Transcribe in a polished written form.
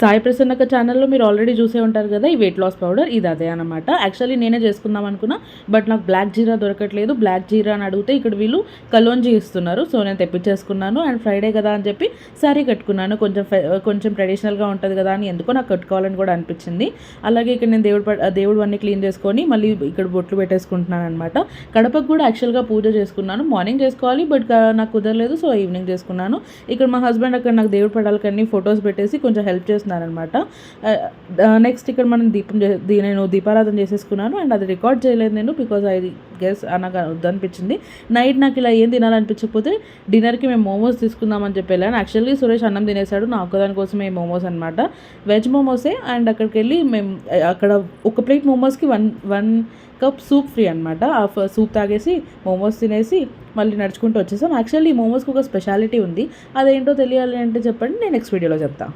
సాయి ప్రసన్నక ఛానల్లో మీరు ఆల్రెడీ చూసే ఉంటారు కదా, ఈ వెయిట్ లాస్ పౌడర్ ఇది అదే అనమాట. యాక్చువల్లీ నేనే చేసుకుందాం అనుకున్నా, బట్ నాకు బ్లాక్ జీరా దొరకట్లేదు. బ్లాక్ జీరా అని అడిగితే ఇక్కడ వీళ్ళు కలోంజీ ఇస్తున్నారు. సో నేను తెప్పించేసుకున్నాను. అండ్ ఫ్రైడే కదా అని చెప్పి శారీ కట్టుకున్నాను. కొంచెం ట్రెడిషనల్గా ఉంటుంది కదా అని ఎందుకో నాకు కట్టుకోవాలని కూడా అనిపించింది. అలాగే ఇక్కడ నేను దేవుడు అన్నీ క్లీన్ చేసుకొని మళ్ళీ ఇక్కడ బొట్లు పెట్టేసుకుంటున్నాను అనమాట. కడపకు కూడా యాక్చువల్గా పూజ చేసుకున్నాను. మార్నింగ్ చేసుకోవాలి, బట్ నాకు కుదరలేదు. సో ఈవినింగ్ చేసుకున్నాను. ఇక్కడ మా హస్బెండ్ అక్కడ నాకు దేవుడు పడాలకన్నీ ఫొటోస్ పెట్టేసి కొంచెం హెల్ప్ చేస్తున్నారనమాట. నెక్స్ట్ ఇక్కడ మనం నేను దీపారాధన చేసేసుకున్నాను. అండ్ అది రికార్డ్ చేయలేదు నేను, బికాజ్ ఐ గెస్ నాకు వద్దనిపించింది. నైట్ నాకు ఇలా ఏం తినాలనిపించకపోతే డిన్నర్కి మేము మోమోస్ తీసుకుందామని చెప్పి వెళ్ళాను. యాక్చువల్లీ సురేష్ అన్నం తినేసాడు, నా ఒక్కదానికోసమే మోమోస్ అనమాట. వెజ్ మోమోసే. అండ్ అక్కడికి వెళ్ళి మేము అక్కడ ఒక ప్లేట్ మోమోస్కి వన్ కప్ సూప్ ఫ్రీ అనమాట. ఆ సూప్ తాగేసి మోమోస్ తినేసి మళ్ళీ నడుచుకుంటూ వచ్చేసాం. యాక్చువల్లీ ఈ మోమోస్కి ఒక స్పెషాలిటీ ఉంది, అదేంటో తెలియాలి అంటే చెప్పండి, నేను నెక్స్ట్ వీడియోలో చెప్తాను.